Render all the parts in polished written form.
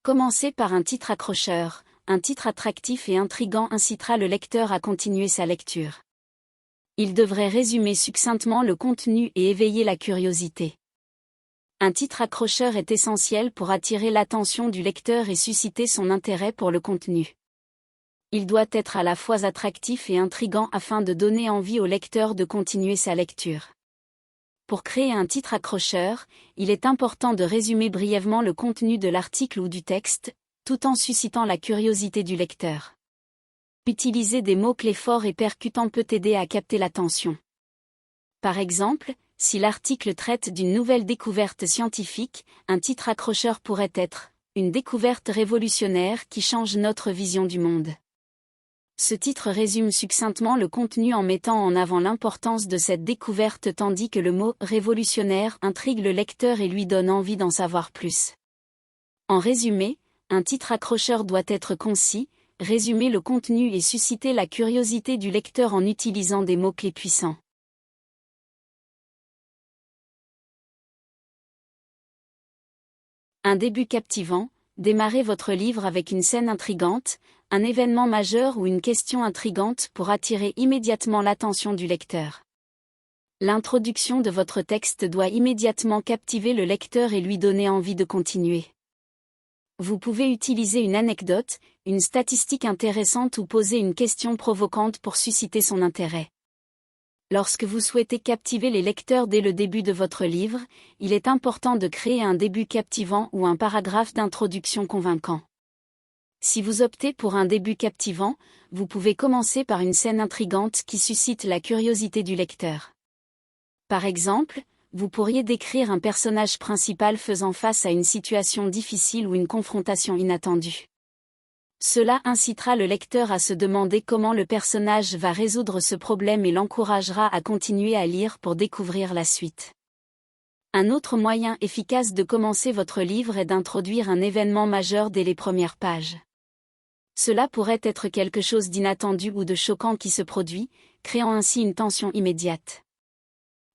Commencez par un titre accrocheur. Un titre attractif et intrigant incitera le lecteur à continuer sa lecture. Il devrait résumer succinctement le contenu et éveiller la curiosité. Un titre accrocheur est essentiel pour attirer l'attention du lecteur et susciter son intérêt pour le contenu. Il doit être à la fois attractif et intrigant afin de donner envie au lecteur de continuer sa lecture. Pour créer un titre accrocheur, il est important de résumer brièvement le contenu de l'article ou du texte, tout en suscitant la curiosité du lecteur. Utiliser des mots-clés forts et percutants peut aider à capter l'attention. Par exemple, si l'article traite d'une nouvelle découverte scientifique, un titre accrocheur pourrait être « Une découverte révolutionnaire qui change notre vision du monde ». Ce titre résume succinctement le contenu en mettant en avant l'importance de cette découverte tandis que le mot « révolutionnaire » intrigue le lecteur et lui donne envie d'en savoir plus. En résumé, un titre accrocheur doit être concis, résumer le contenu et susciter la curiosité du lecteur en utilisant des mots-clés puissants. Un début captivant. Démarrez votre livre avec une scène intrigante, un événement majeur ou une question intrigante pour attirer immédiatement l'attention du lecteur. L'introduction de votre texte doit immédiatement captiver le lecteur et lui donner envie de continuer. Vous pouvez utiliser une anecdote, une statistique intéressante ou poser une question provocante pour susciter son intérêt. Lorsque vous souhaitez captiver les lecteurs dès le début de votre livre, il est important de créer un début captivant ou un paragraphe d'introduction convaincant. Si vous optez pour un début captivant, vous pouvez commencer par une scène intrigante qui suscite la curiosité du lecteur. Par exemple, vous pourriez décrire un personnage principal faisant face à une situation difficile ou une confrontation inattendue. Cela incitera le lecteur à se demander comment le personnage va résoudre ce problème et l'encouragera à continuer à lire pour découvrir la suite. Un autre moyen efficace de commencer votre livre est d'introduire un événement majeur dès les premières pages. Cela pourrait être quelque chose d'inattendu ou de choquant qui se produit, créant ainsi une tension immédiate.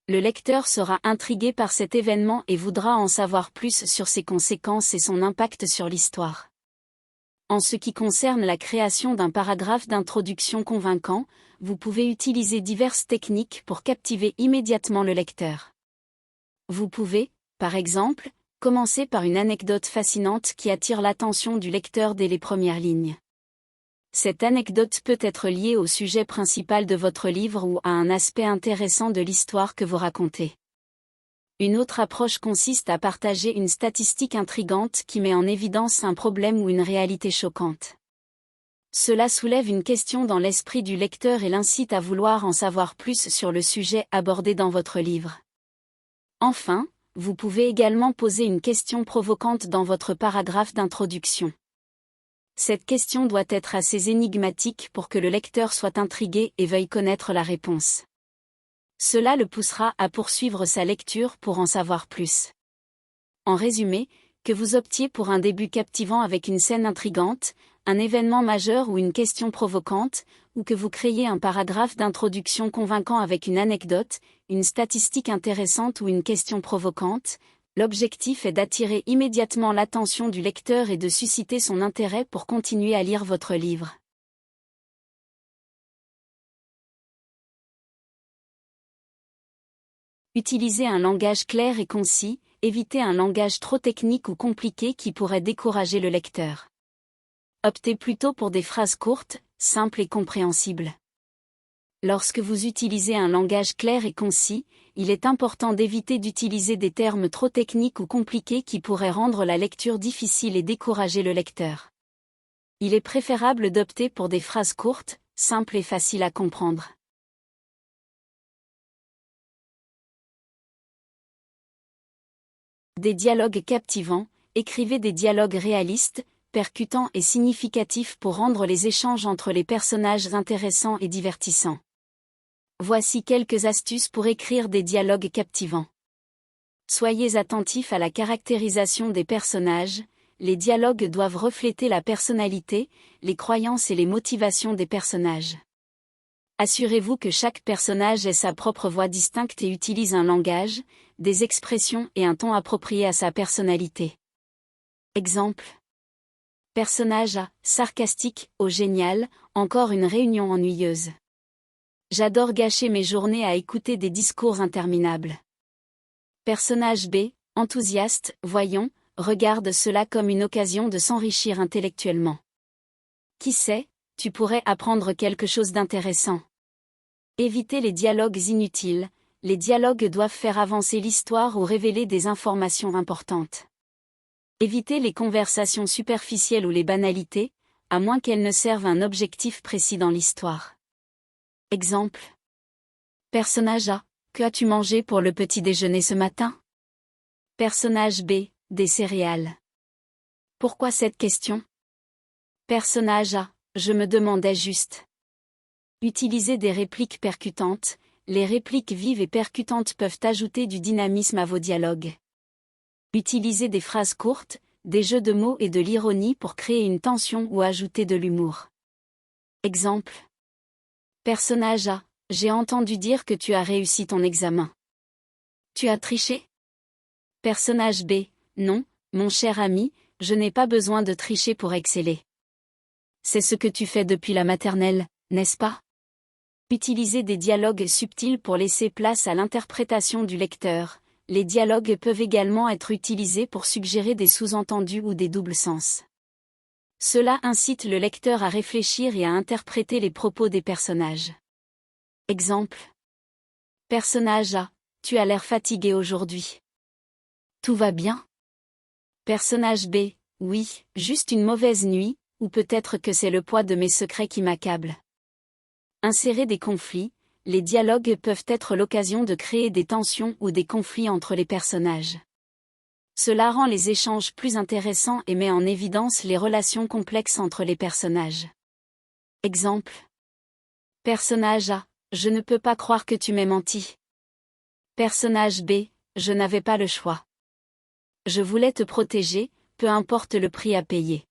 Le lecteur sera intrigué par cet événement et voudra en savoir plus sur ses conséquences et son impact sur l'histoire. En ce qui concerne la création d'un paragraphe d'introduction convaincant, vous pouvez utiliser diverses techniques pour captiver immédiatement le lecteur. Vous pouvez, par exemple, commencer par une anecdote fascinante qui attire l'attention du lecteur dès les premières lignes. Cette anecdote peut être liée au sujet principal de votre livre ou à un aspect intéressant de l'histoire que vous racontez. Une autre approche consiste à partager une statistique intrigante qui met en évidence un problème ou une réalité choquante. Cela soulève une question dans l'esprit du lecteur et l'incite à vouloir en savoir plus sur le sujet abordé dans votre livre. Enfin, vous pouvez également poser une question provocante dans votre paragraphe d'introduction. Cette question doit être assez énigmatique pour que le lecteur soit intrigué et veuille connaître la réponse. Cela le poussera à poursuivre sa lecture pour en savoir plus. En résumé, que vous optiez pour un début captivant avec une scène intrigante, un événement majeur ou une question provocante, ou que vous créiez un paragraphe d'introduction convaincant avec une anecdote, une statistique intéressante ou une question provocante, l'objectif est d'attirer immédiatement l'attention du lecteur et de susciter son intérêt pour continuer à lire votre livre. Utilisez un langage clair et concis, évitez un langage trop technique ou compliqué qui pourrait décourager le lecteur. Optez plutôt pour des phrases courtes, simples et compréhensibles. Lorsque vous utilisez un langage clair et concis, il est important d'éviter d'utiliser des termes trop techniques ou compliqués qui pourraient rendre la lecture difficile et décourager le lecteur. Il est préférable d'opter pour des phrases courtes, simples et faciles à comprendre. Des dialogues captivants. Écrivez des dialogues réalistes, percutants et significatifs pour rendre les échanges entre les personnages intéressants et divertissants. Voici quelques astuces pour écrire des dialogues captivants. Soyez attentifs à la caractérisation des personnages. Les dialogues doivent refléter la personnalité, les croyances et les motivations des personnages. Assurez-vous que chaque personnage ait sa propre voix distincte et utilise un langage, des expressions et un ton appropriés à sa personnalité. Exemple. Personnage A, sarcastique, oh génial, encore une réunion ennuyeuse. J'adore gâcher mes journées à écouter des discours interminables. Personnage B, enthousiaste, voyons, regarde cela comme une occasion de s'enrichir intellectuellement. Qui sait, tu pourrais apprendre quelque chose d'intéressant. Évitez les dialogues inutiles, les dialogues doivent faire avancer l'histoire ou révéler des informations importantes. Évitez les conversations superficielles ou les banalités, à moins qu'elles ne servent un objectif précis dans l'histoire. Exemple. Personnage A, que as-tu mangé pour le petit déjeuner ce matin? Personnage B, des céréales. Pourquoi cette question? Personnage A, je me demandais juste. Utilisez des répliques percutantes, les répliques vives et percutantes peuvent ajouter du dynamisme à vos dialogues. Utilisez des phrases courtes, des jeux de mots et de l'ironie pour créer une tension ou ajouter de l'humour. Exemple. Personnage A, j'ai entendu dire que tu as réussi ton examen. Tu as triché? Personnage B, non, mon cher ami, je n'ai pas besoin de tricher pour exceller. C'est ce que tu fais depuis la maternelle, n'est-ce pas? Utilisez des dialogues subtils pour laisser place à l'interprétation du lecteur. Les dialogues peuvent également être utilisés pour suggérer des sous-entendus ou des doubles sens. Cela incite le lecteur à réfléchir et à interpréter les propos des personnages. Exemple. Personnage A, tu as l'air fatigué aujourd'hui. Tout va bien? Personnage B, oui, juste une mauvaise nuit, ou peut-être que c'est le poids de mes secrets qui m'accable. Insérer des conflits, les dialogues peuvent être l'occasion de créer des tensions ou des conflits entre les personnages. Cela rend les échanges plus intéressants et met en évidence les relations complexes entre les personnages. Exemple. Personnage A, je ne peux pas croire que tu m'aies menti. Personnage B, je n'avais pas le choix. Je voulais te protéger, peu importe le prix à payer.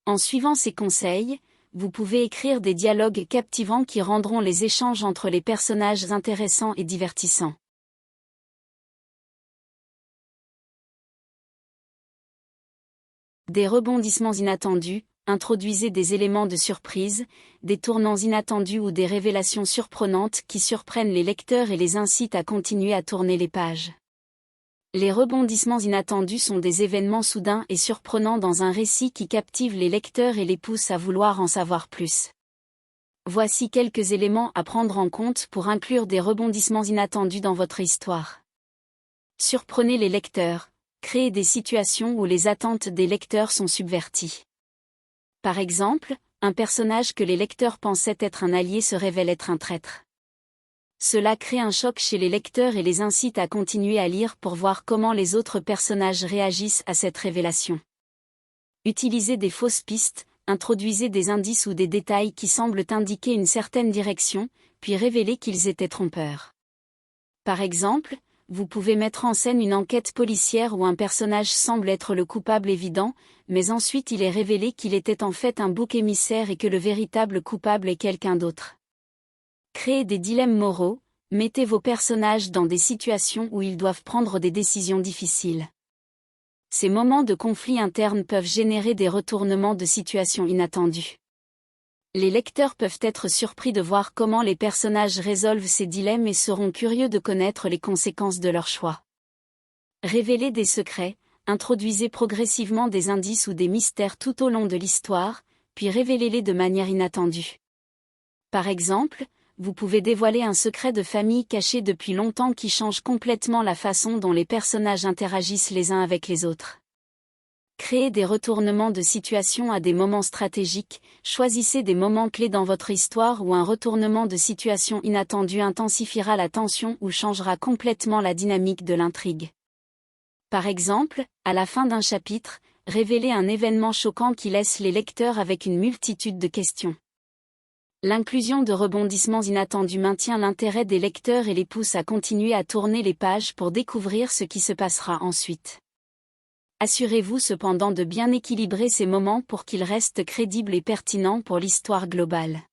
En suivant ces conseils, vous pouvez écrire des dialogues captivants qui rendront les échanges entre les personnages intéressants et divertissants. Des rebondissements inattendus, introduisez des éléments de surprise, des tournants inattendus ou des révélations surprenantes qui surprennent les lecteurs et les incitent à continuer à tourner les pages. Les rebondissements inattendus sont des événements soudains et surprenants dans un récit qui captivent les lecteurs et les poussent à vouloir en savoir plus. Voici quelques éléments à prendre en compte pour inclure des rebondissements inattendus dans votre histoire. Surprenez les lecteurs, créez des situations où les attentes des lecteurs sont subverties. Par exemple, un personnage que les lecteurs pensaient être un allié se révèle être un traître. Cela crée un choc chez les lecteurs et les incite à continuer à lire pour voir comment les autres personnages réagissent à cette révélation. Utilisez des fausses pistes, introduisez des indices ou des détails qui semblent indiquer une certaine direction, puis révélez qu'ils étaient trompeurs. Par exemple, vous pouvez mettre en scène une enquête policière où un personnage semble être le coupable évident, mais ensuite il est révélé qu'il était en fait un bouc émissaire et que le véritable coupable est quelqu'un d'autre. Créez des dilemmes moraux, mettez vos personnages dans des situations où ils doivent prendre des décisions difficiles. Ces moments de conflit interne peuvent générer des retournements de situation inattendus. Les lecteurs peuvent être surpris de voir comment les personnages résolvent ces dilemmes et seront curieux de connaître les conséquences de leur choix. Révélez des secrets, introduisez progressivement des indices ou des mystères tout au long de l'histoire, puis révélez-les de manière inattendue. Par exemple, vous pouvez dévoiler un secret de famille caché depuis longtemps qui change complètement la façon dont les personnages interagissent les uns avec les autres. Créez des retournements de situation à des moments stratégiques, choisissez des moments clés dans votre histoire où un retournement de situation inattendu intensifiera la tension ou changera complètement la dynamique de l'intrigue. Par exemple, à la fin d'un chapitre, révélez un événement choquant qui laisse les lecteurs avec une multitude de questions. L'inclusion de rebondissements inattendus maintient l'intérêt des lecteurs et les pousse à continuer à tourner les pages pour découvrir ce qui se passera ensuite. Assurez-vous cependant de bien équilibrer ces moments pour qu'ils restent crédibles et pertinents pour l'histoire globale.